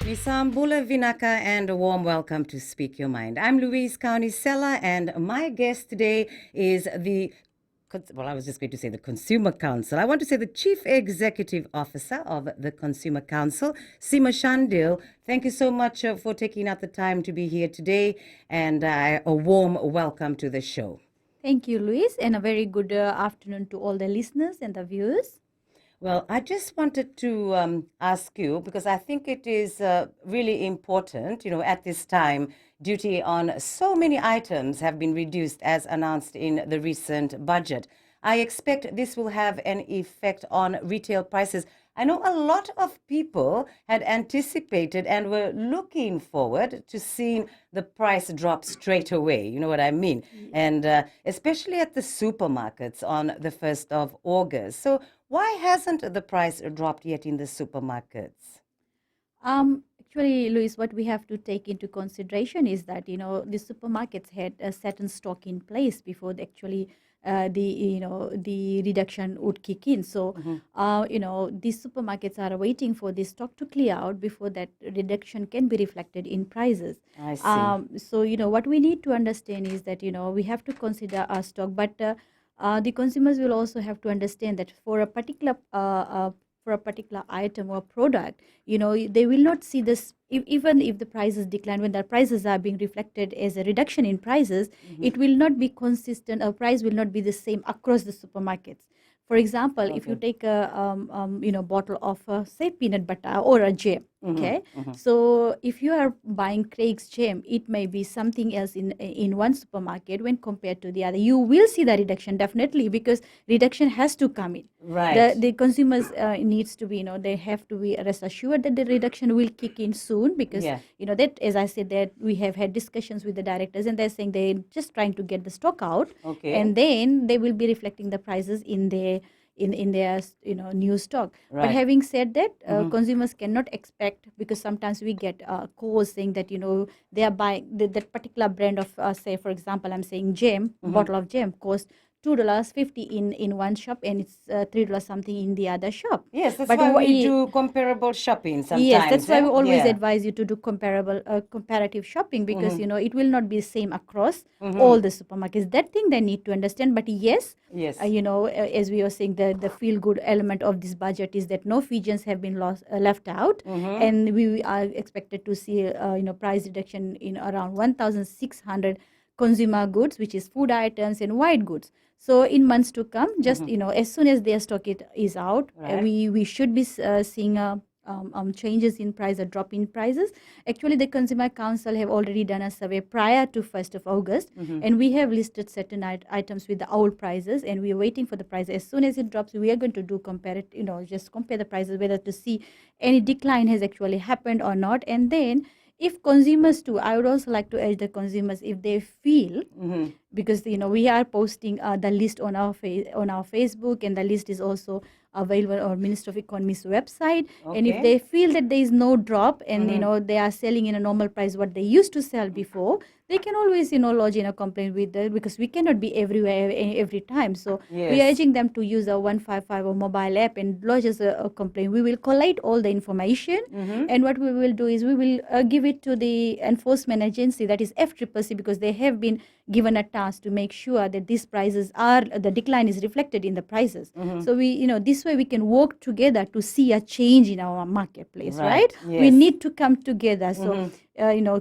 Visambula Vinaka and a warm welcome to Speak Your Mind. I'm Louise Kaunisela and my guest today is I was just going to say the Consumer Council. I want to say the Chief Executive Officer of the Consumer Council, Seema Shandil. Thank you so much for taking out the time to be here today, and a warm welcome to the show. Thank you, Louise, and a very good afternoon to all the listeners and the viewers. Well, I just wanted to ask you, because I think it is really important, at this time, duty on so many items have been reduced as announced in the recent budget. I expect this will have an effect on retail prices. I know a lot of people had anticipated and were looking forward to seeing the price drop straight away. You know what I mean? And especially at the supermarkets on the 1st of August. So why hasn't the price dropped yet in the supermarkets? Actually, Louise, what we have to take into consideration is that, the supermarkets had a certain stock in place before the reduction would kick in. So, these supermarkets are waiting for this stock to clear out before that reduction can be reflected in prices. I see. So, what we need to understand is that, we have to consider our stock, but the consumers will also have to understand that for a particular item or product, they will not see this even if the prices decline. When the prices are being reflected as a reduction in prices, it will not be consistent, or price will not be the same across the supermarkets. For example, if you take a bottle of say peanut butter or a jam, okay, so if you are buying Craig's jam, it may be something else in one supermarket when compared to the other. You will see the reduction definitely, because reduction has to come in. Right. The consumers needs to be, they have to be rest assured that the reduction will kick in soon, because that, as I said, that we have had discussions with the directors and they're saying they're just trying to get the stock out, and then they will be reflecting the prices in their new stock. Right. But having said that, consumers cannot expect, because sometimes we get calls saying that they are buying that particular brand of say, for example, I'm saying jam, bottle of jam costs $2.50 in one shop, and it's $3 something in the other shop. Yes, that's why we do comparable shopping sometimes. Yes, that's why we always advise you to do comparative shopping, because it will not be the same across all the supermarkets. That thing they need to understand. But yes, as we were saying, the feel good element of this budget is that no Fijians have been left out, and we are expected to see price reduction in around 1,600 consumer goods, which is food items and white goods. So in months to come, just as soon as their stock is out, we should be seeing changes in price, a drop in prices. Actually, the Consumer Council have already done a survey prior to 1st of August, and we have listed certain items with the old prices, and we are waiting for the price. As soon as it drops, we are going to do just compare the prices, whether to see any decline has actually happened or not. And then if consumers too, I would also like to urge the consumers, if they feel, because we are posting the list on our Facebook, and the list is also available on Ministry of Economy's website. And if they feel that there is no drop, and they are selling in a normal price what they used to sell before, they can always lodge in a complaint with because we cannot be everywhere every time. So we are urging them to use a 155 or mobile app and lodge as a complaint. We will collate all the information, and what we will do is we will give it to the enforcement agency, that is FCCC, because they have been given a task to make sure that these prices the decline is reflected in the prices. So we this way we can work together to see a change in our marketplace, right? Yes. We need to come together. So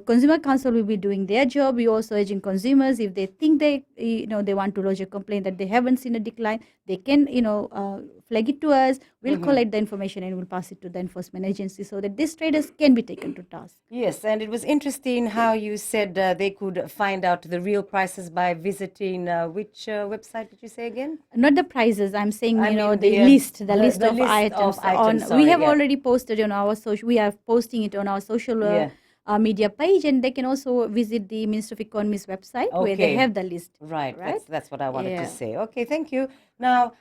Consumer Council will be doing their job. We also urging consumers, if they think they want to lodge a complaint that they haven't seen a decline, they can flag it to us. We'll collect the information and we'll pass it to the enforcement agency, so that these traders can be taken to task. Yes, and it was interesting how you said they could find out the real prices by visiting which website did you say again? Not the prices. I'm saying the list of items. We have already posted on our social. We are posting it on our social media page, and they can also visit the Ministry of Economy's website where they have the list. Right. That's what I wanted to say. Okay, thank you. Now,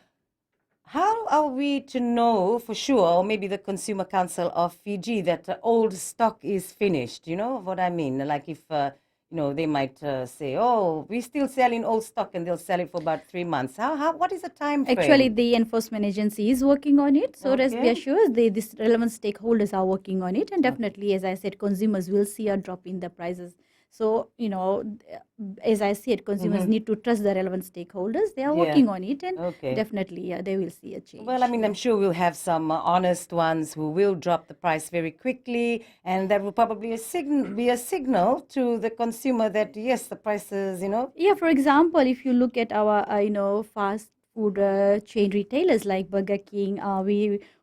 how are we to know for sure, or maybe the Consumer Council of Fiji, that old stock is finished? You know what I mean? Like if they might say, oh, we still sell in old stock, and they'll sell it for about 3 months. What is the time frame? Actually, the enforcement agency is working on it. So rest be assured, these relevant stakeholders are working on it. And definitely, as I said, consumers will see a drop in the prices. So, as I said, consumers need to trust the relevant stakeholders. They are working on it, and definitely, they will see a change. Well, I mean, I'm sure we'll have some honest ones who will drop the price very quickly, and that will probably be a signal to the consumer that, yes, the prices, Yeah, for example, if you look at our, fast food chain retailers like Burger King,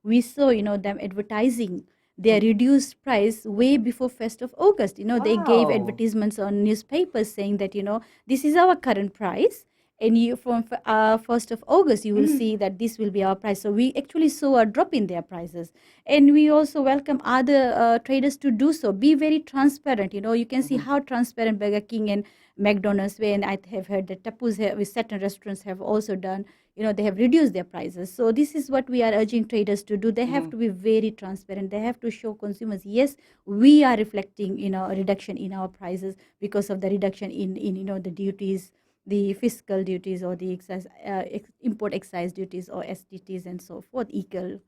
we saw, them advertising their reduced price way before 1st of August. They gave advertisements on newspapers saying that, this is our current price. And you from 1st of August, you will see that this will be our price. So we actually saw a drop in their prices. And we also welcome other traders to do so. Be very transparent. You can see how transparent Burger King and McDonald's were. And I have heard that Tapu's with certain restaurants have also done, they have reduced their prices. So this is what we are urging traders to do. They have to be very transparent. They have to show consumers, yes, we are reflecting, a reduction in our prices because of the reduction in the duties, the fiscal duties, or the import excise duties, or STTs, and so forth, equal.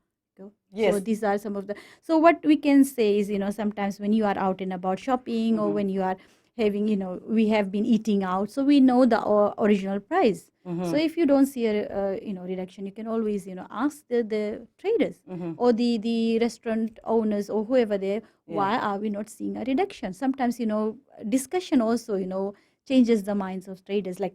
Yes. So these are some of the. So what we can say is, sometimes when you are out and about shopping, or when you are having, we have been eating out, so we know the original price. So if you don't see a reduction, you can always ask the traders or the restaurant owners or whoever there, why are we not seeing a reduction? Sometimes discussion also changes the minds of traders. Like,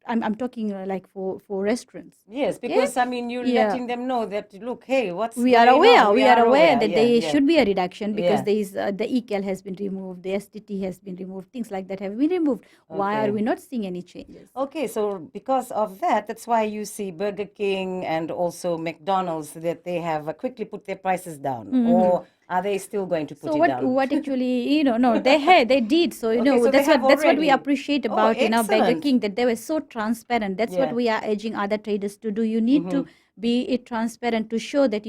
I'm talking like for restaurants. Yes, because I mean, you're letting them know that, look, hey, we are aware. We are aware that there should be a reduction because there is the ECAL has been removed, the STT has been removed, things like that have been removed. Why are we not seeing any changes? Okay, so because of that's why you see Burger King and also McDonald's that they have quickly put their prices down, or are they still going to put it down? So what actually, no, they did. So, so that's what we appreciate about, Burger King, that they were so transparent. That's what we are urging other traders to do. You need to be transparent to show that,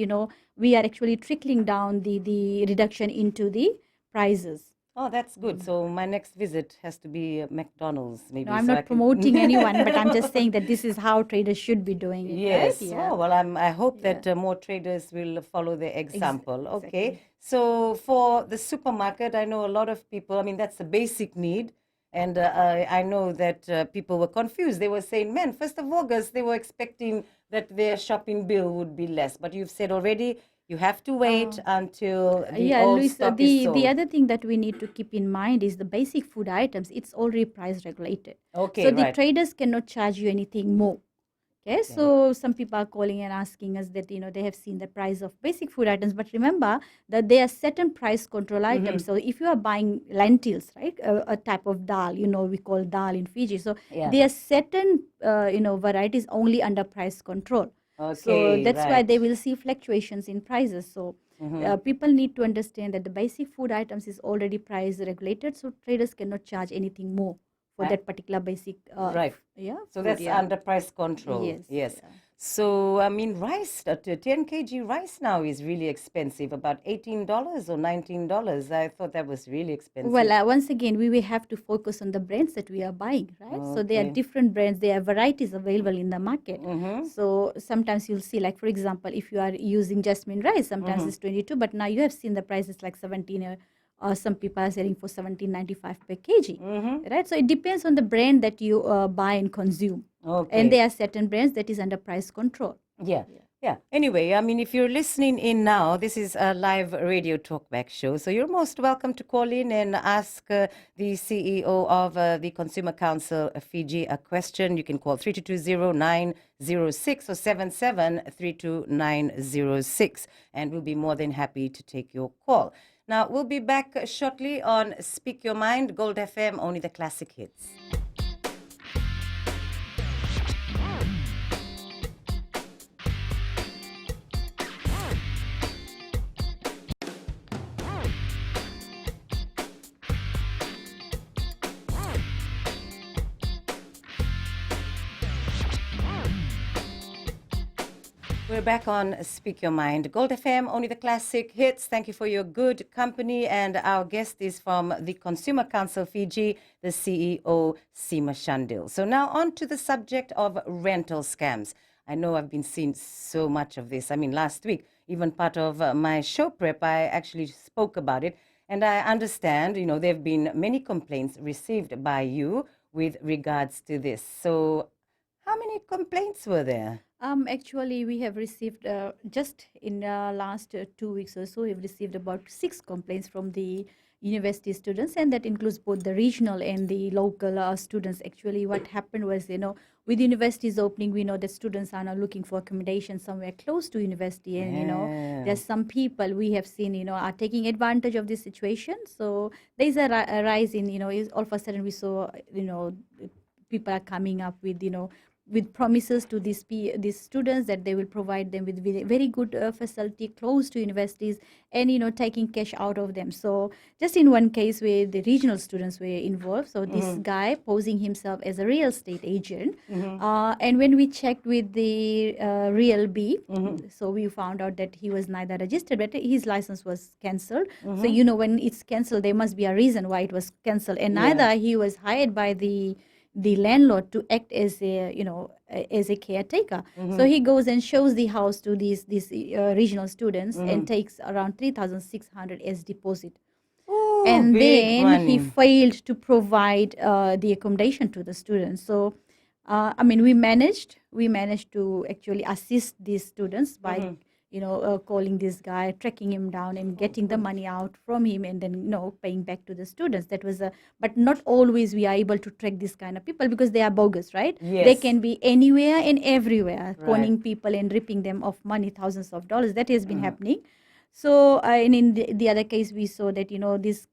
we are actually trickling down the reduction into the prices. Oh, that's good. So my next visit has to be McDonald's, maybe. No, I'm not promoting anyone, but I'm just saying that this is how traders should be doing it. Yes. Right? Oh, well, I hope that more traders will follow the example. Okay. So for the supermarket, I know a lot of people, I mean, that's a basic need. And I know that people were confused. They were saying, man, 1st of August, they were expecting that their shopping bill would be less. But you've said already, you have to wait until the old stock is sold. The other thing that we need to keep in mind is the basic food items. It's already price regulated. Okay, so the traders cannot charge you anything more. Okay, so some people are calling and asking us that, they have seen the price of basic food items. But remember that there are certain price control items. So if you are buying lentils, right, a type of dal, we call dal in Fiji. So there are certain, varieties only under price control. Okay, so that's why they will see fluctuations in prices. So people need to understand that the basic food items is already price regulated. So traders cannot charge anything more for that particular basic. So that's under price control. Yes. Yeah. So, I mean, rice, 10 kg rice now is really expensive, about $18 or $19. I thought that was really expensive. Well, once again, we will have to focus on the brands that we are buying, right? So there are different brands, there are varieties available in the market. So sometimes you'll see, like, for example, if you are using jasmine rice, sometimes it's 22, but now you have seen the prices like 17 or some people are selling for $17.95 per kg, right? So it depends on the brand that you buy and consume. Okay. And there are certain brands that is under price control. Yeah. Anyway, I mean, if you're listening in now, this is a live radio talkback show. So you're most welcome to call in and ask the CEO of the Consumer Council of Fiji a question. You can call 3220-906 or 77-32906, and we'll be more than happy to take your call. Now, we'll be back shortly on Speak Your Mind, Gold FM, only the classic hits. We're we're back on Speak Your Mind. Gold FM, only the classic hits. Thank you for your good company. And our guest is from the Consumer Council Fiji, the CEO, Seema Shandil. So now on to the subject of rental scams. I know I've been seeing so much of this. I mean, last week, even part of my show prep, I actually spoke about it. And I understand, there have been many complaints received by you with regards to this. So how many complaints were there? Actually, we have received just in the last 2 weeks or so, we've received about 6 complaints from the university students, and that includes both the regional and the local students. Actually, what happened was, with universities opening, we know that students are now looking for accommodation somewhere close to university, and there's some people we have seen, are taking advantage of this situation. So there's a rise in, all of a sudden we saw, people are coming up with promises to these students that they will provide them with very good facility close to universities, and taking cash out of them. So just in one case where the regional students were involved, so this guy posing himself as a real estate agent, and when we checked with the Real B, so we found out that he was neither registered, but his license was cancelled. So when it's cancelled, there must be a reason why it was cancelled, and neither he was hired by the landlord to act as a caretaker. So he goes and shows the house to these regional students and takes around 3,600 as deposit. Ooh, and big then money. he failed to provide the accommodation to the students. So we managed to actually assist these students by calling this guy, tracking him down, and getting the money out from him, and then paying back to the students. That was but not always we are able to track this kind of people, because they are bogus, right? Yes. They can be anywhere and everywhere, Right. conning people and ripping them of money, thousands of dollars. That has been happening. So and in the other case, we saw that this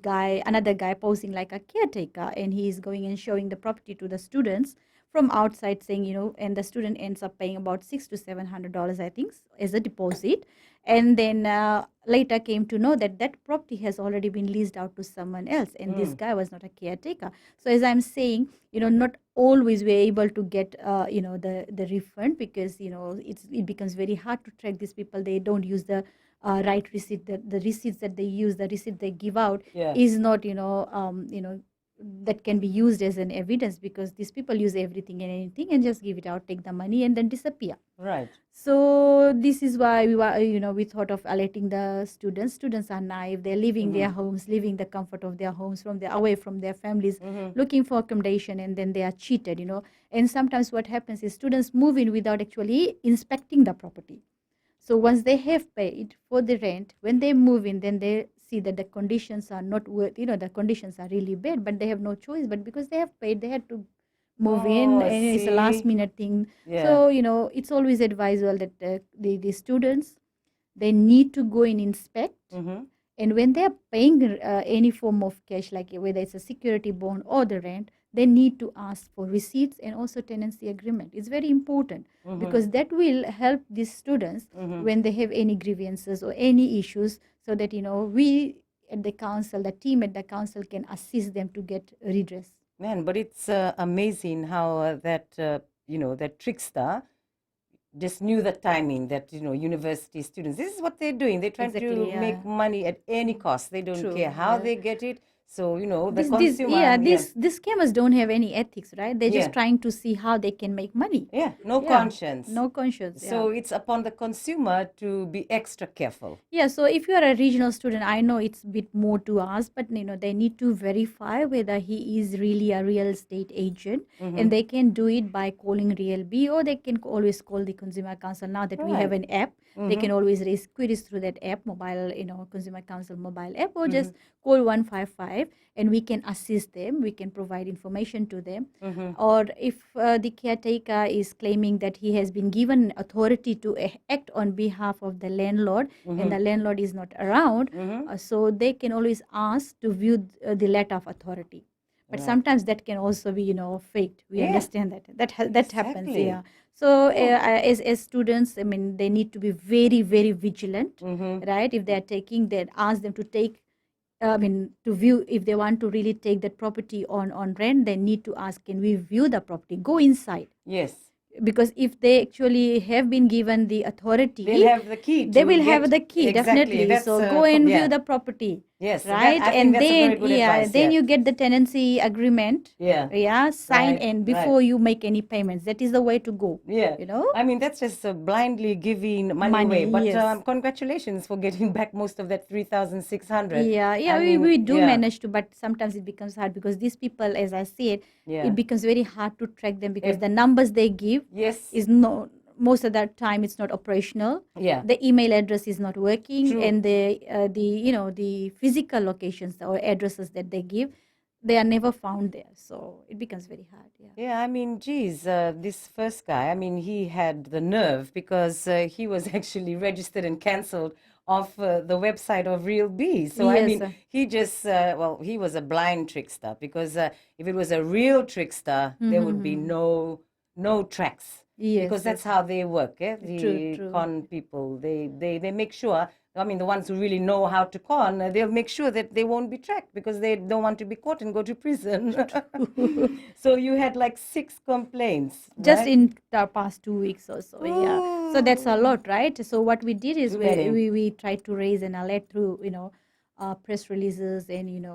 another guy posing like a caretaker, and he is going and showing the property to the students from outside, saying and the student ends up paying about $600 to $700, I think, as a deposit. And then later came to know that that property has already been leased out to someone else, and this guy was not a caretaker. So as I'm saying, not always we're able to get the refund, because it becomes very hard to track these people. They don't use the right receipt. The receipts that they use, the receipt they give out, is not that can be used as an evidence, because these people use everything and anything and just give it out, take the money, and then disappear. Right. So this is why we thought of alerting the students. Students are naive. They're leaving their homes, leaving the comfort of their homes, away from their families, looking for accommodation, and then they are cheated. And sometimes what happens is students move in without actually inspecting the property. So once they have paid for the rent, when they move in, then they see that the conditions are not worth, the conditions are really bad, but they have no choice. But because they have paid, they had to move in, and it's a last minute thing. Yeah. So, it's always advisable that the students, they need to go and inspect. And when they are paying any form of cash, like whether it's a security bond or the rent, they need to ask for receipts and also tenancy agreement. It's very important, because that will help these students when they have any grievances or any issues, so that we at the council, the team at the council, can assist them to get redress. Man, but it's amazing how that trickster just knew the timing, that university students, this is what they're doing. They're trying to make money at any cost. They don't care how they get it. So the consumer. These scammers don't have any ethics, right? They're just trying to see how they can make money. No conscience. No conscience. So it's upon the consumer to be extra careful. So if you are a regional student, I know it's a bit more to ask, but they need to verify whether he is really a real estate agent, and they can do it by calling Real B, or they can always call the Consumer Council. Now that we have an app, they can always raise queries through that app, mobile, Consumer Council mobile app, or just call 155, and we can assist them. We can provide information to them. Or if the caretaker is claiming that he has been given authority to act on behalf of the landlord, and the landlord is not around, so they can always ask to view the letter of authority. But sometimes that can also be faked. We understand that happens. So as students, they need to be very, very vigilant, right? If they are taking that, ask them to take, to view. If they want to really take that property on rent, they need to ask, can we view the property? Go inside. Yes. because if they actually have been given the authority, they'll have the key. They will have the key, exactly. definitely. So go and view the property. Yes, right. I think that's a very good advice. Then you get the tenancy agreement. Sign and before you make any payments. That is the way to go. I mean, that's just blindly giving money away. But congratulations for getting back most of that 3,600. We do manage to, but sometimes it becomes hard because these people, as I said, it becomes very hard to track them because the numbers they give is no. Most of that time it's not operational. The email address is not working. And the physical locations or addresses that they give, they are never found there. So it becomes very hard. I mean, geez, this first guy, I mean, he had the nerve because he was actually registered and cancelled off the website of Real B. So I mean, he just he was a blind trickster because if it was a real trickster, there would be no tracks. Because that's how they work. The con people, they make sure. I mean, the ones who really know how to con, they'll make sure that they won't be tracked because they don't want to be caught and go to prison. So you had like 6 complaints. Just in the past 2 weeks or so. So that's a lot, right? So what we did is we tried to raise an alert through, press releases and,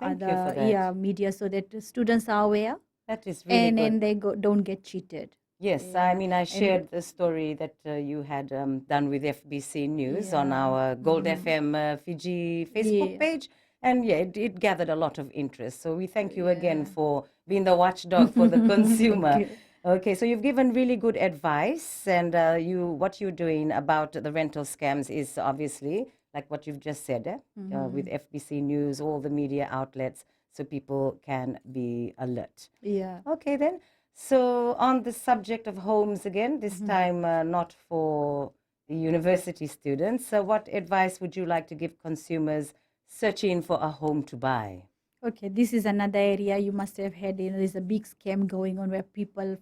other media so that students are aware. That is really good. And they don't get cheated. Yes, I mean, I shared the story that you had done with FBC News on our Gold FM Fiji Facebook page. And it gathered a lot of interest. So we thank you again for being the watchdog for the consumer. Okay, so you've given really good advice. And what you're doing about the rental scams is obviously, like what you've just said, with FBC News, all the media outlets, so people can be alert. Okay, then. So on the subject of homes again, this time not for the university students, what advice would you like to give consumers searching for a home to buy? Okay, this is another area you must have had, there's a big scam going on where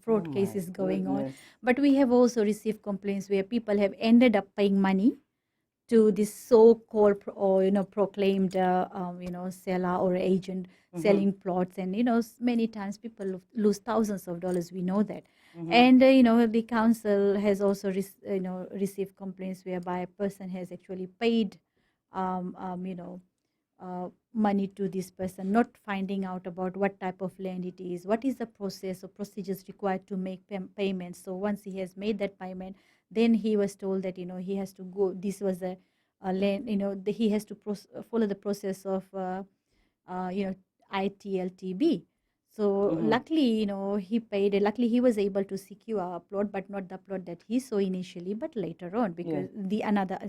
fraud cases going on. But we have also received complaints where people have ended up paying money to this so-called or proclaimed seller or agent selling plots, and many times people lose thousands of dollars. We know that. And the council has also received complaints whereby a person has actually paid money to this person, not finding out about what type of land it is, what is the process or procedures required to make payments. So once he has made that payment, then he was told that he has to go. This was a land. He has to follow the process of ITLTB. So luckily, he paid. Luckily, he was able to secure a plot, but not the plot that he saw initially, but later on, because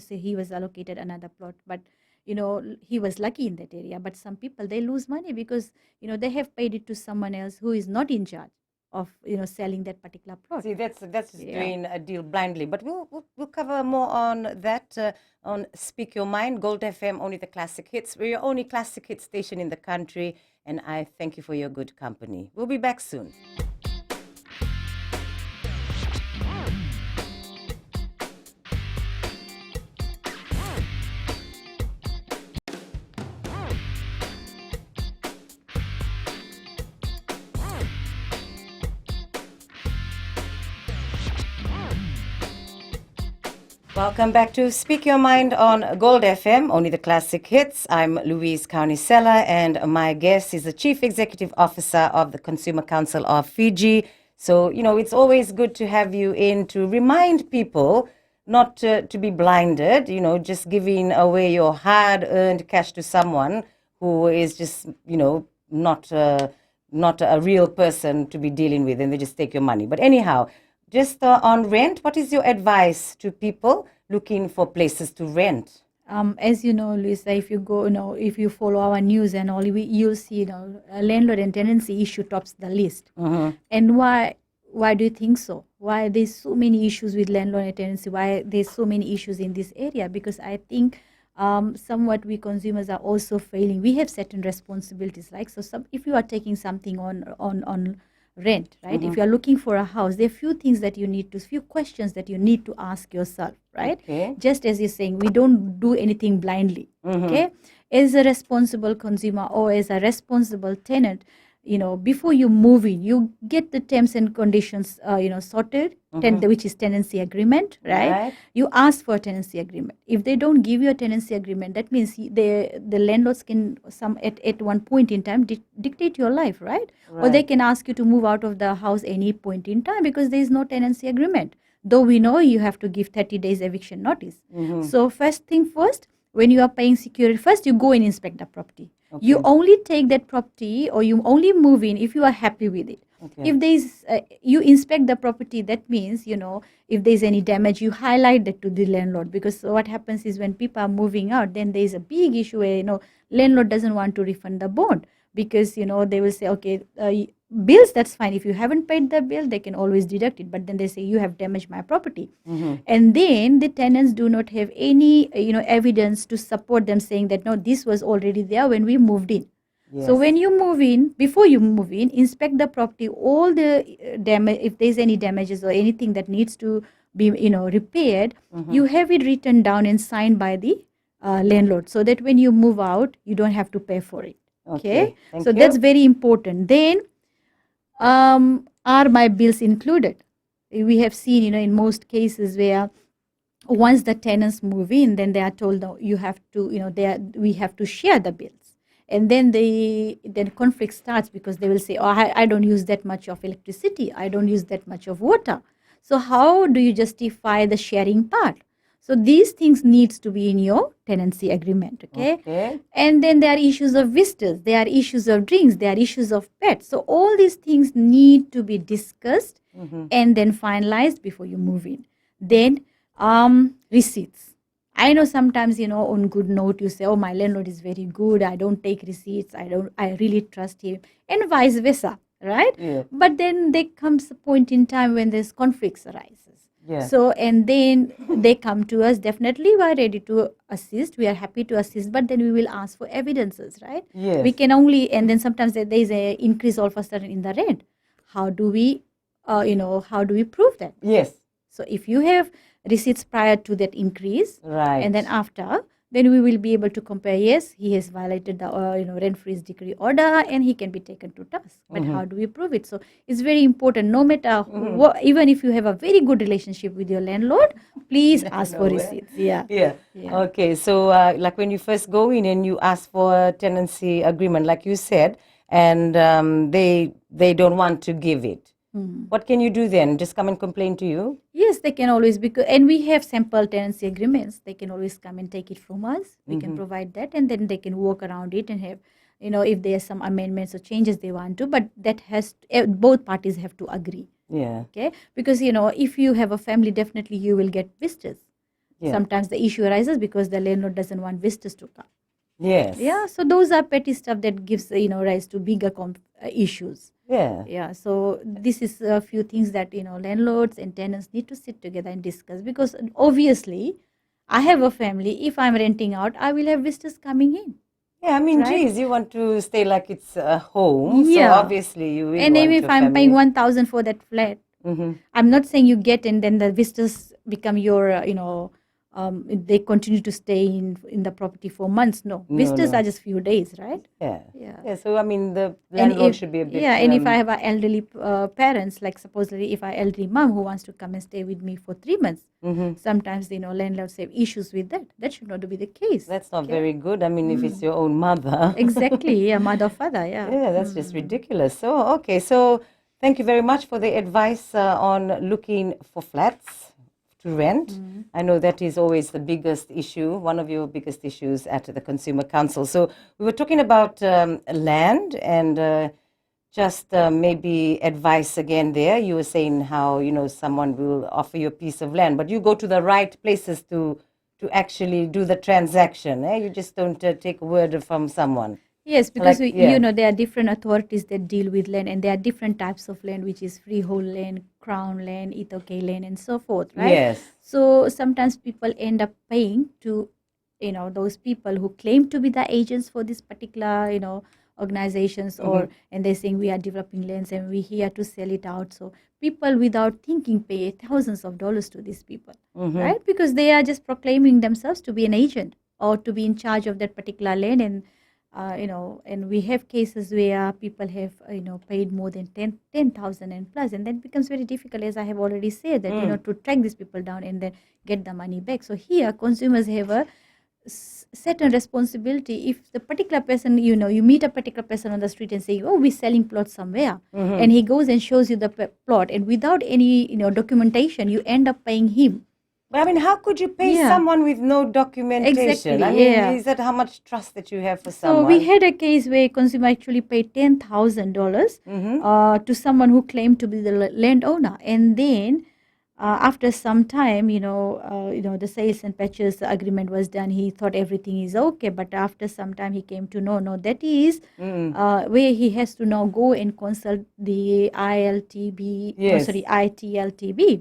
he was allocated another plot. But he was lucky in that area. But some people, they lose money because they have paid it to someone else who is not in charge of selling that particular plot. See, that's doing a deal blindly. But we'll cover more on that on Speak Your Mind, Gold FM, only the classic hits. We're your only classic hit station in the country, and I thank you for your good company. We'll be back soon. Welcome back to Speak Your Mind on Gold FM, only the classic hits. I'm Louise Kaunisela, and my guest is the Chief Executive Officer of the Consumer Council of Fiji. So, it's always good to have you in to remind people not to be blinded, just giving away your hard-earned cash to someone who is just, not a real person to be dealing with, and they just take your money. But anyhow, just on rent, what is your advice to people looking for places to rent? As you know, Lisa, if you go, if you follow our news and all, you'll see, a landlord and tenancy issue tops the list. And why do you think so? Why there's so many issues with landlord and tenancy? Why there's so many issues in this area? Because I think somewhat we consumers are also failing. We have certain responsibilities, like if you are taking something on rent, right? If you are looking for a house, there are few questions that you need to ask yourself, right? Okay. Just as you're saying, we don't do anything blindly, okay? As a responsible consumer or as a responsible tenant, before you move in, you get the terms and conditions, sorted, which is tenancy agreement, right? You ask for a tenancy agreement. If they don't give you a tenancy agreement, that means the landlords can at one point in time dictate your life, right? Or they can ask you to move out of the house any point in time because there is no tenancy agreement. Though we know you have to give 30 days eviction notice. So first thing first, when you are paying security, first you go and inspect the property. You only take that property or you only move in if you are happy with it. If there is, you inspect the property, that means, if there is any damage, you highlight that to the landlord. Because what happens is when people are moving out, then there is a big issue where, landlord doesn't want to refund the bond. Because, they will say, okay, bills, that's fine. If you haven't paid the bill, they can always deduct it. But then they say, you have damaged my property. And then the tenants do not have any, evidence to support them saying that, no, this was already there when we moved in. So when you move in, before you move in, inspect the property, all the damage, if there's any damages or anything that needs to be, repaired, you have it written down and signed by the landlord, so that when you move out, you don't have to pay for it. Okay. So that's very important. Then, are my bills included? We have seen, in most cases where once the tenants move in, then they are told, no, you have to, we have to share the bills. And then then conflict starts because they will say, oh, I don't use that much of electricity. I don't use that much of water. So how do you justify the sharing part? So these things needs to be in your tenancy agreement, okay? And then there are issues of visitors, there are issues of drinks, there are issues of pets. So all these things need to be discussed and then finalized before you move in. Then receipts. I know sometimes, on good note, you say, oh, my landlord is very good. I don't take receipts. I really trust him, and vice versa, right? Yeah. But then there comes a point in time when there's conflicts arises. So, and then they come to us, definitely we are ready to assist. We are happy to assist, but then we will ask for evidences, right? Yes. We can only, and then sometimes there is an increase all of a sudden in the rent. How do we, how do we prove that? Yes. So if you have receipts prior to that increase, and then after, then we will be able to compare, yes, he has violated the rent freeze decree order and he can be taken to task. But how do we prove it? So it's very important, no matter what, even if you have a very good relationship with your landlord, please ask for receipts. Yeah. Okay, so like when you first go in and you ask for a tenancy agreement, like you said, and they don't want to give it. What can you do then? Just come and complain to you? Yes, they can always, and we have sample tenancy agreements. They can always come and take it from us. We can provide that, and then they can work around it and have, if there are some amendments or changes they want to, but that both parties have to agree. Yeah. Okay, because if you have a family, definitely you will get visitors. Yeah. Sometimes the issue arises because the landlord doesn't want visitors to come. Yes. Yeah. So those are petty stuff that gives rise to bigger issues. Yeah. So this is a few things that landlords and tenants need to sit together and discuss, because obviously I have a family. If I'm renting out, I will have visitors coming in. Yeah, I mean, geez, you want to stay like it's a home. Yeah. So obviously you will. And want even if I'm paying 1,000 for that flat, I'm not saying you get and then the visitors become your they continue to stay in the property for months. No, visitors are just few days, right? Yeah. So I mean, the landlord should be a bit. Yeah, and if I have an elderly parents, like supposedly if I elderly mom who wants to come and stay with me for 3 months, sometimes landlords have issues with that. That should not be the case. That's not very good. I mean, if it's your own mother. Exactly. Yeah, mother, father. Yeah. Yeah, that's just ridiculous. So okay, so thank you very much for the advice on looking for flats to rent. I know that is always the biggest issue, one of your biggest issues at the Consumer Council. So we were talking about land and just maybe advice again there. You were saying how, someone will offer you a piece of land, but you go to the right places to actually do the transaction. You just don't take a word from someone. Yes, because there are different authorities that deal with land, and there are different types of land, which is freehold land, crown land, itoke land, and so forth, right? Yes. So sometimes people end up paying to, those people who claim to be the agents for this particular, organizations, and they're saying we are developing lands and we're here to sell it out. So people without thinking pay thousands of dollars to these people, right? Because they are just proclaiming themselves to be an agent or to be in charge of that particular land, and and we have cases where people have, paid more than 10,000 and plus, and that becomes very difficult, as I have already said, that, to track these people down and then get the money back. So here, consumers have a certain responsibility. If the particular person, you meet a particular person on the street and say, oh, we're selling plots somewhere, and he goes and shows you the plot, and without any, documentation, you end up paying him. But I mean, how could you pay someone with no documentation? Exactly, I mean, is that how much trust that you have for someone? So we had a case where a consumer actually paid $10,000 to someone who claimed to be the landowner, and then after some time, the sales and purchase agreement was done. He thought everything is okay, but after some time, he came to know, no, that is where he has to now go and consult the ITLTB,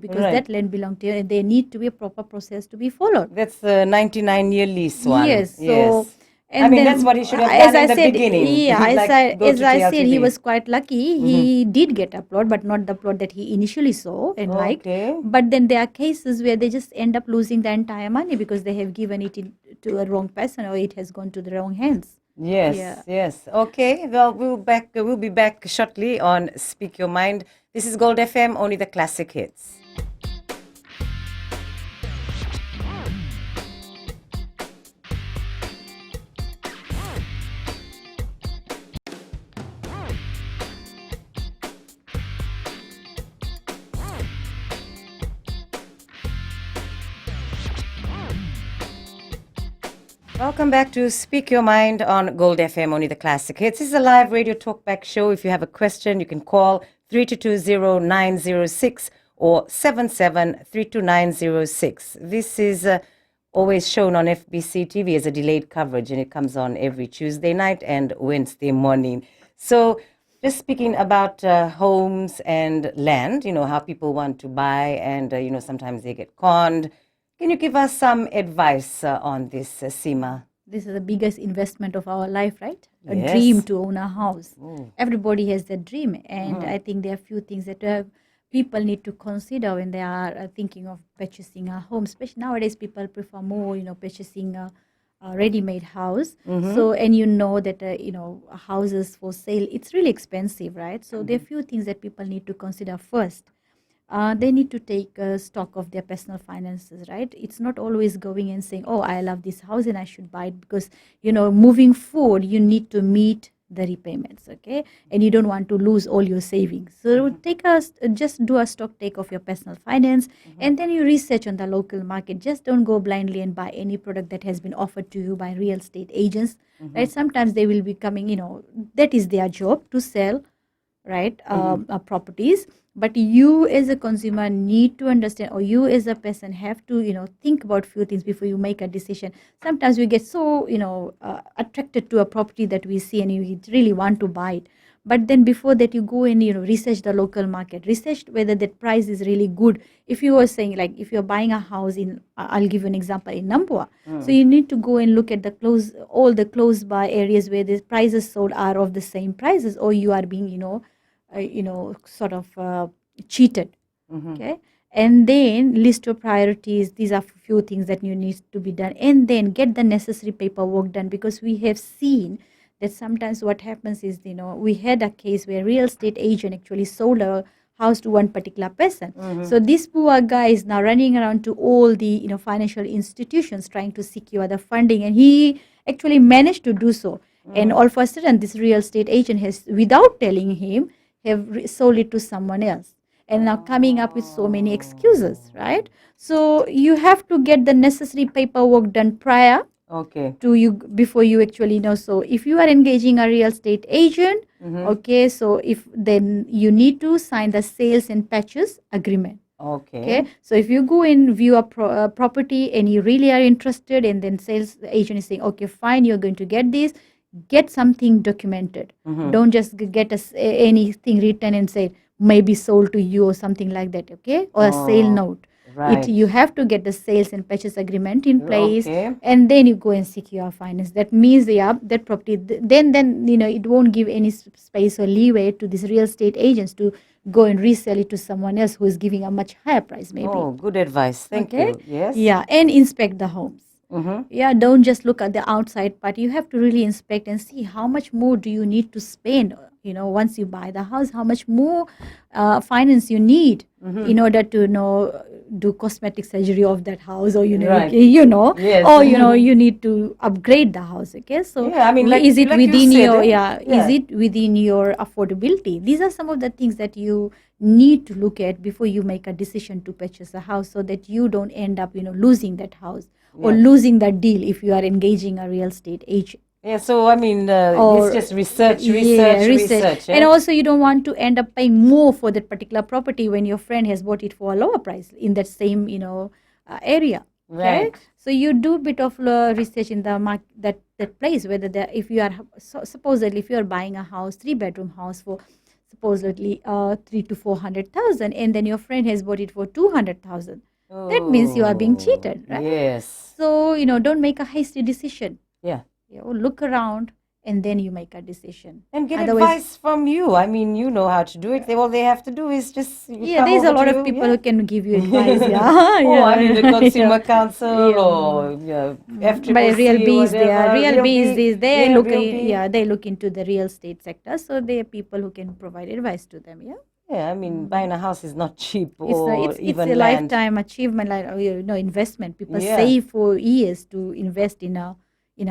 because that land belongs to you, and there need to be a proper process to be followed. That's the 99-year lease one. Yes. So. And I mean, that's what he should have done in the beginning. Yeah, as I said, he was quite lucky. He did get a plot, but not the plot that he initially saw and liked. But then there are cases where they just end up losing the entire money because they have given it to a wrong person, or it has gone to the wrong hands. Yes. Okay. Well, we'll be back shortly on Speak Your Mind. This is Gold FM, only the classic hits. Welcome back to Speak Your Mind on Gold FM, only the classic hits. This is a live radio talkback show. If you have a question, you can call 3220906 or 77-32906. This is always shown on FBC TV as a delayed coverage, and it comes on every Tuesday night and Wednesday morning. So just speaking about homes and land, how people want to buy, and, sometimes they get conned. Can you give us some advice on this, Seema? This is the biggest investment of our life, right? A dream to own a house. Everybody has that dream. And I think there are a few things that people need to consider when they are thinking of purchasing a home. Especially nowadays, people prefer more, purchasing a ready-made house. So, and that, houses for sale, it's really expensive, right? So there are a few things that people need to consider first. They need to take stock of their personal finances, right? It's not always going and saying, oh, I love this house and I should buy it, because, moving forward, you need to meet the repayments, okay? And you don't want to lose all your savings. So just do a stock take of your personal finance, and then you research on the local market. Just don't go blindly and buy any product that has been offered to you by real estate agents, right? Sometimes they will be coming, that is their job to sell, right, properties. But you as a consumer need to understand, or you as a person have to, think about few things before you make a decision. Sometimes we get so, attracted to a property that we see and you really want to buy it. But then before that, you go and, research the local market, research whether that price is really good. If you were saying, like, if you're buying a house in, I'll give you an example, in Nampua. So you need to go and look at all the close by areas where the prices sold are of the same prices, or you are being, sort of cheated. Okay, and then list your priorities. These are few things that you need to be done, and then get the necessary paperwork done, because we have seen that sometimes what happens is, we had a case where real estate agent actually sold a house to one particular person. So this poor guy is now running around to all the financial institutions trying to secure the funding, and he actually managed to do so. And all of a sudden, this real estate agent has, without telling him, have sold it to someone else, and now coming up with so many excuses, right? So you have to get the necessary paperwork done prior to you, before you actually know. So if you are engaging a real estate agent, okay, so then you need to sign the sales and purchase agreement. Okay. So if you go and view a property and you really are interested, and then sales agent is saying, okay, fine, you're going to get this, get something documented. Don't just get anything written and say maybe sold to you or something like that, okay? Or a sale note. Right. You have to get the sales and purchase agreement in place, and then you go and secure finance. That means that property, then it won't give any space or leeway to these real estate agents to go and resell it to someone else who is giving a much higher price, maybe. Oh, good advice. Thank you. Yes. Yeah, and inspect the homes. Yeah, don't just look at the outside part. You have to really inspect and see how much more do you need to spend. Once you buy the house, how much more finance you need in order to do cosmetic surgery of that house, or Right. Yes. or you need to upgrade the house. Okay, so Yeah, I mean, is it like you within said, your is yeah. it within your affordability? These are some of the things that you need to look at before you make a decision to purchase a house, so that you don't end up losing that house or Yes. losing that deal if you are engaging a real estate agent. Yeah, so I mean, it's just research, Yeah, research. and Eh? also you don't want to end up paying more for that particular property when your friend has bought it for a lower price in that same area. Okay, Right. so you do bit of research in the that place, whether if you are supposedly if you are buying a house, 3-bedroom house for supposedly 3 to 400,000, and then your friend has bought it for 200,000. That means you are being cheated, right? Yes. So don't make a hasty decision. Yeah. Look around and then you make a decision. And get Otherwise, advice from you. I mean, you know how to do it. All they have to do is just yeah, come there's over a lot to of you. people Yeah. who can give you advice. Yeah, Oh, I mean, the Consumer Council yeah. or But real FCCC, B is there. whatever. Real B is this. They Yeah, look, Real B. yeah, they look into the real estate sector, so they are people who can provide advice to them. Yeah. Yeah, I mean, buying a house is not cheap, It's or it's even a land. lifetime achievement, like investment. People Yeah. save for years to invest in a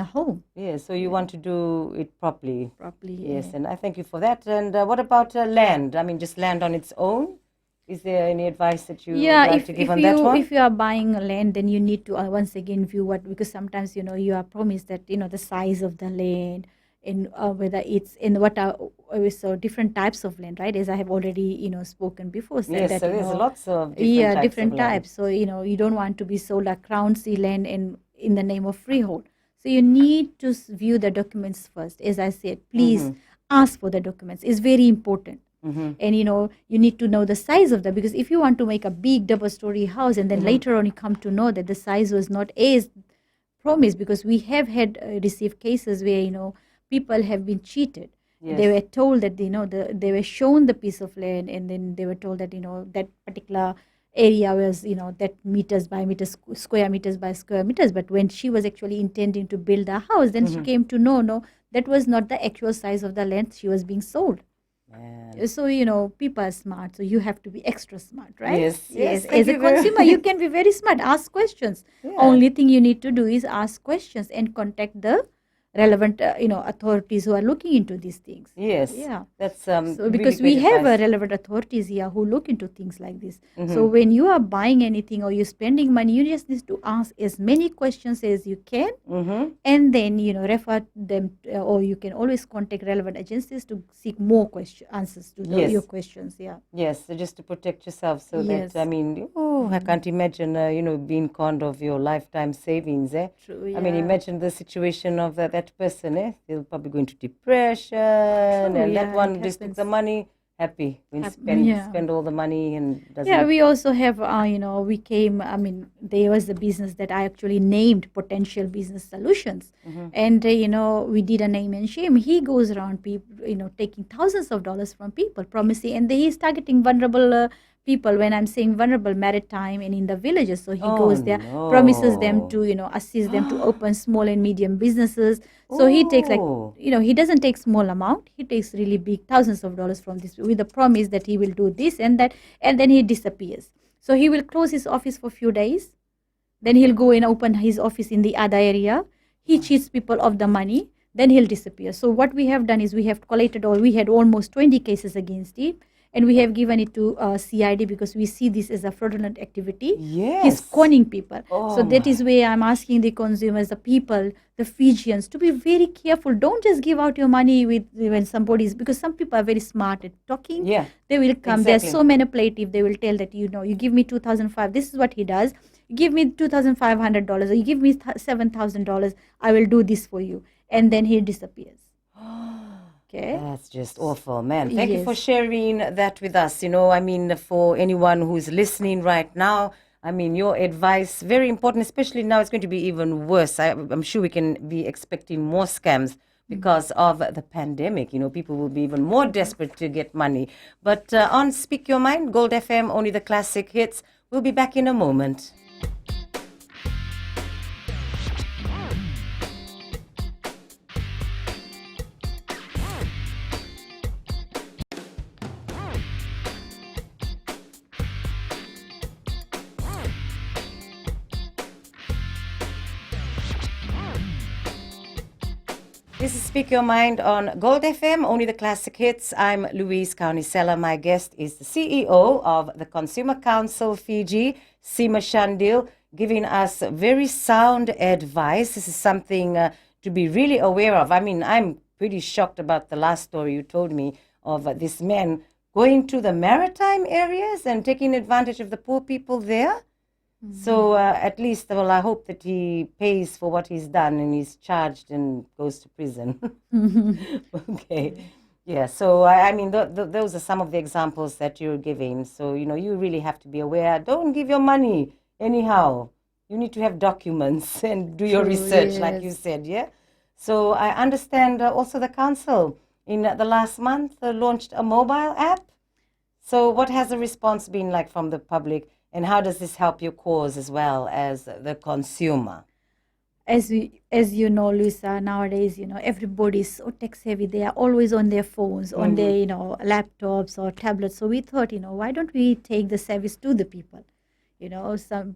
home. Yeah, so you want to do it properly. Yes, Yeah. and I thank you for that. And what about land? I mean, just land on its own? Is there any advice that you would like to give on that one? If you are buying a land, then you need to once again view because sometimes you are promised that the size of the land, and whether it's in what are so different types of land, right? As I have already spoken before, said Yes, that so there's lots of different types types. So you don't want to be sold a crown sea land in the name of freehold. So you need to view the documents first. As I said, please ask for the documents. It's very important. And you need to know the size of that, because if you want to make a big double-story house and then later on you come to know that the size was not as promised, because we have had received cases where people have been cheated. Yes. They were told that they were shown the piece of land, and then they were told that that particular area was that meters by meters, square meters by square meters. But when she was actually intending to build a house, then she came to know no, that was not the actual size of the land she was being sold. So people are smart, so you have to be extra smart, right? Yes. As a consumer, you can be very smart. Ask questions. Only thing you need to do is ask questions and contact the relevant authorities who are looking into these things. Yes. Yeah. That's so because we have relevant authorities here who look into things like this. So when you are buying anything or you're spending money, you just need to ask as many questions as you can, and then refer them, or you can always contact relevant agencies to seek more answers to your questions. Yeah. Yes, so just to protect yourself, so that I mean, I can't imagine being conned of your lifetime savings. True. Yeah. I mean, imagine the situation of that person. They'll probably go into depression, and that one just took the money. Happy when spend all the money and doesn't. Yeah, we also have we came. I mean, there was a business that I actually named Potential Business Solutions, and we did a name and shame. He goes around people, taking thousands of dollars from people, promising, and he's targeting vulnerable people. When I'm saying vulnerable, maritime and in the villages, so he goes there, promises them to assist them to open small and medium businesses. So he takes he doesn't take small amount, he takes really big, thousands of dollars from this, with the promise that he will do this and that, and then he disappears. So he will close his office for a few days, then he'll go and open his office in the other area. He cheats people of the money, then he'll disappear. So what we have done is we have collated, or we had almost 20 cases against him, and we have given it to CID, because we see this as a fraudulent activity. Yes. He's conning people. So that is where I'm asking the consumers, the people, the Fijians, to be very careful. Don't just give out your money when somebody's, because some people are very smart at talking. Yeah. They will come. They're so manipulative. They will tell that, you give me 2,500. This is what he does. You give me $2,500, or you give me $7,000. I will do this for you. And then he disappears. Okay. That's just awful, man. Thank you for sharing that with us. I mean, for anyone who's listening right now, I mean, your advice, very important, especially now it's going to be even worse. I'm sure we can be expecting more scams because of the pandemic. People will be even more desperate to get money. But on Speak Your Mind, Gold FM, only the classic hits. We'll be back in a moment. This is Speak Your Mind on Gold FM, only the classic hits. I'm Louise Kaunisela. My guest is the CEO of the Consumer Council Fiji, Seema Shandil, giving us very sound advice. This is something to be really aware of. I mean, I'm pretty shocked about the last story you told me of this man going to the maritime areas and taking advantage of the poor people there. So at least, well, I hope that he pays for what he's done and he's charged and goes to prison. Okay. Yeah. So, I mean, those are some of the examples that you're giving. So, you really have to be aware. Don't give your money anyhow. You need to have documents and do your research, like you said, yeah? So I understand also the council in the last month launched a mobile app. So what has the response been like from the public? And how does this help your cause as well as the consumer? As you know, Lisa, nowadays, everybody is so tech savvy. They are always on their phones, on their, laptops or tablets. So we thought, why don't we take the service to the people?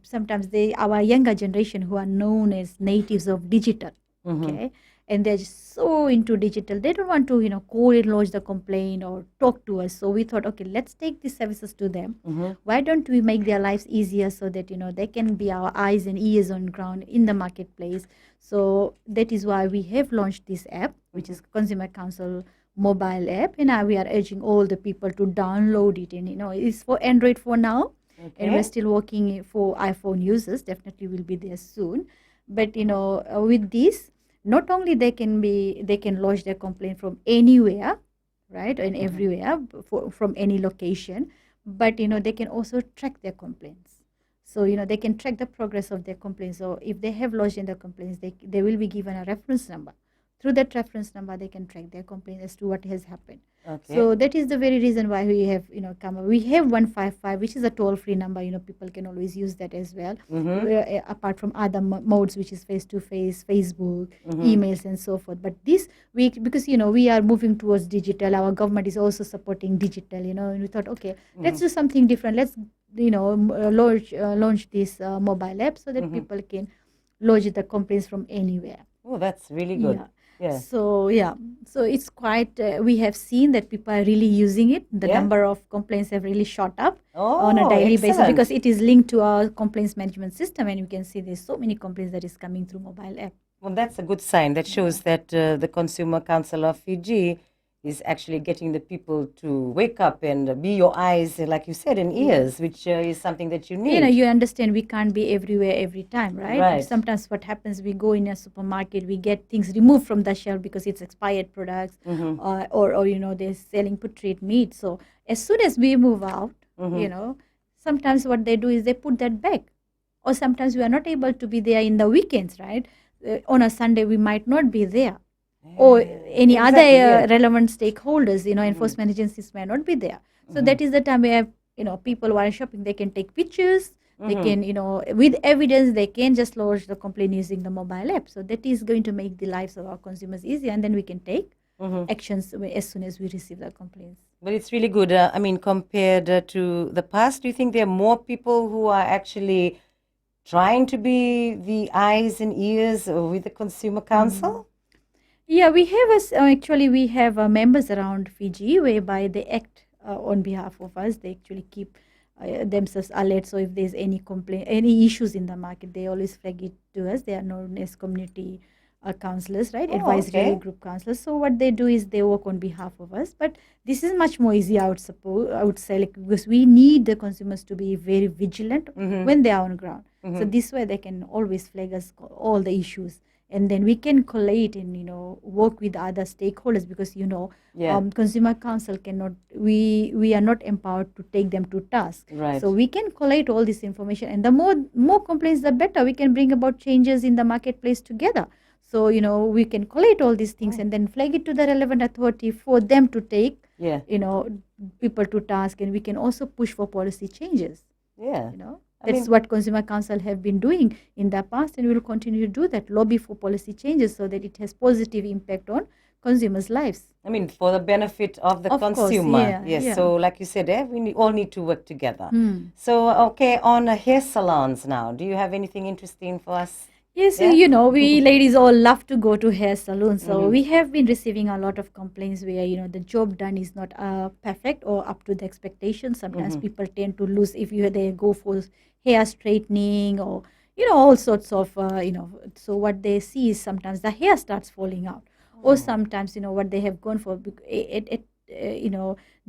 Sometimes our younger generation who are known as natives of digital, okay, and they're just so into digital. They don't want to, call and lodge the complaint or talk to us. So we thought, okay, let's take these services to them. Why don't we make their lives easier so that, they can be our eyes and ears on ground in the marketplace. So that is why we have launched this app, which is Consumer Council mobile app. And we are urging all the people to download it. And, it's for Android for now. Okay. And we're still working for iPhone users. Definitely will be there soon. But, with this, not only they can lodge their complaint from anywhere, right, and everywhere from any location, but they can also track their complaints. So they can track the progress of their complaints. So if they have lodged in their complaints, they will be given a reference number. Through that reference number, they can track their complaint as to what has happened. Okay. So that is the very reason why we have come up. We have 155, which is a toll-free number. People can always use that as well. Apart from other modes, which is face-to-face, Facebook, emails, and so forth. But this week, because we are moving towards digital, our government is also supporting digital. And we thought, okay, let's do something different. Let's launch this mobile app so that people can lodge the complaints from anywhere. Oh, that's really good. Yeah. So it's quite, we have seen that people are really using it. The number of complaints have really shot up on a daily basis because it is linked to our complaints management system, and you can see there's so many complaints that is coming through mobile app. Well, that's a good sign. That shows that the Consumer Council of Fiji is actually getting the people to wake up and be your eyes, like you said, and ears, which is something that you need. You understand we can't be everywhere every time, right? Sometimes what happens, we go in a supermarket, we get things removed from the shelf because it's expired products, or they're selling putrid meat. So as soon as we move out, sometimes what they do is they put that back. Or sometimes we are not able to be there in the weekends, right? On a Sunday, we might not be there. Or any other relevant stakeholders, enforcement agencies may not be there. So that is the time where, people who are shopping, they can take pictures, they can, with evidence, they can just lodge the complaint using the mobile app. So that is going to make the lives of our consumers easier, and then we can take actions as soon as we receive the complaints. But it's really good. Compared to the past, do you think there are more people who are actually trying to be the eyes and ears with the Consumer Council? Yeah, we have members around Fiji whereby they act on behalf of us. They actually keep themselves alert. So if there's any complaint, any issues in the market, they always flag it to us. They are known as community counselors, right? Advisory group counselors. So what they do is they work on behalf of us. But this is much more easy, I would say, because we need the consumers to be very vigilant when they are on ground. So this way they can always flag us all the issues. And then we can collate and, work with other stakeholders because, Consumer Council cannot, we are not empowered to take them to task. Right. So we can collate all this information, and the more complaints, the better. We can bring about changes in the marketplace together. So, we can collate all these things and then flag it to the relevant authority for them to take, people to task, and we can also push for policy changes. Yeah. That's what Consumer Council have been doing in the past, and we will continue to do that, lobby for policy changes so that it has positive impact on consumers' lives. For the benefit of the consumer. Yes. So like you said, we all need to work together. So, okay, on hair salons now, do you have anything interesting for us? Yes, Yeah? we ladies all love to go to hair salons. So we have been receiving a lot of complaints where, the job done is not perfect or up to the expectations. Sometimes people tend to lose if they go for hair straightening or, all sorts of, so what they see is sometimes the hair starts falling out. Or sometimes, what they have gone for,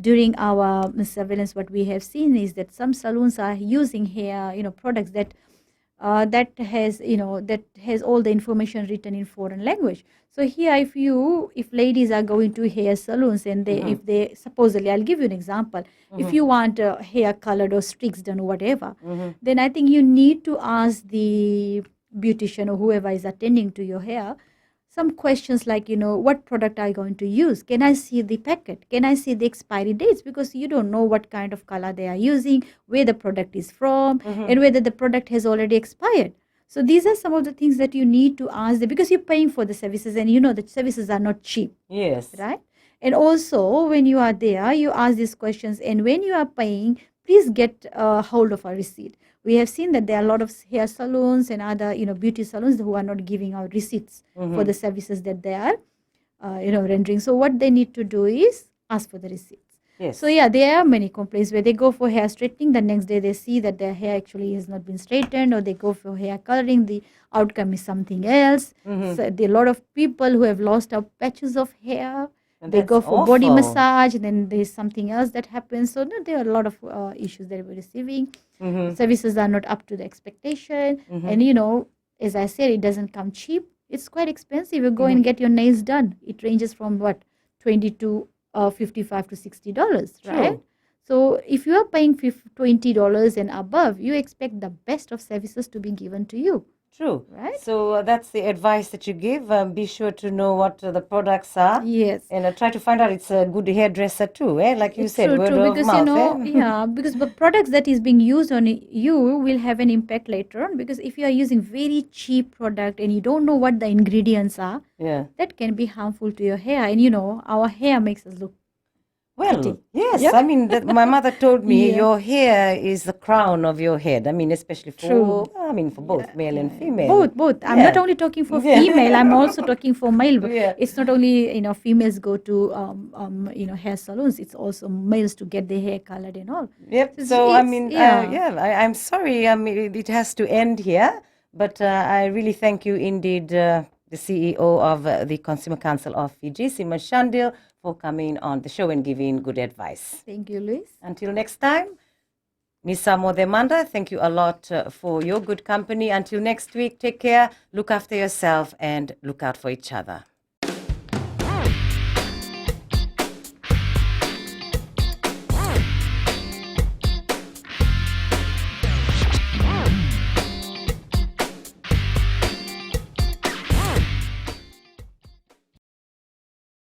during our surveillance, what we have seen is that some salons are using hair, products that has all the information written in foreign language. So here, if ladies are going to hair salons and if they supposedly, I'll give you an example, if you want hair colored or streaks done or whatever, then I think you need to ask the beautician or whoever is attending to your hair some questions like, what product are you going to use? Can I see the packet? Can I see the expiry dates? Because you don't know what kind of color they are using, where the product is from, and whether the product has already expired. So these are some of the things that you need to ask them, because you're paying for the services, and the services are not cheap. Yes. Right? And also, when you are there, you ask these questions, and when you are paying, please get a hold of a receipt. We have seen that there are a lot of hair salons and other, beauty salons who are not giving out receipts for the services that they are, rendering. So what they need to do is ask for the receipts. Yes. So yeah, there are many complaints where they go for hair straightening. The next day they see that their hair actually has not been straightened, or they go for hair coloring. The outcome is something else. So there are a lot of people who have lost out patches of hair. And they that's go for body awful. massage, and then there's something else that happens. So there are a lot of issues that we're receiving. Services are not up to the expectation. And as I said, it doesn't come cheap. It's quite expensive. You go and get your nails done. It ranges from what, $20 to $55 to $60, right? True. So if you are paying $20 and above, you expect the best of services to be given to you. True. Right? So that's the advice that you give. Be sure to know what the products are. Yes. And try to find out it's a good hairdresser too, eh? Like you said, word true, of because mouth. yeah, because the products that is being used on you will have an impact later on. Because if you are using very cheap product and you don't know what the ingredients are, Yeah. that can be harmful to your hair. And our hair makes us look Well, pretty. yes. Yep. I mean, my mother told me Yeah. your hair is the crown of your head. I mean, especially for, for both male and female. Both. I'm not only talking for female. I'm also talking for male. Yeah. It's not only females go to hair salons. It's also males to get their hair colored and all. Yep. So I mean, I'm sorry. I mean, it has to end here. But I really thank you indeed, the CEO of the Consumer Council of Fiji, Sima Shandil, for coming on the show and giving good advice. Thank you, Luis. Until next time, Nisa Modemanda, thank you a lot for your good company. Until next week, take care, look after yourself, and look out for each other.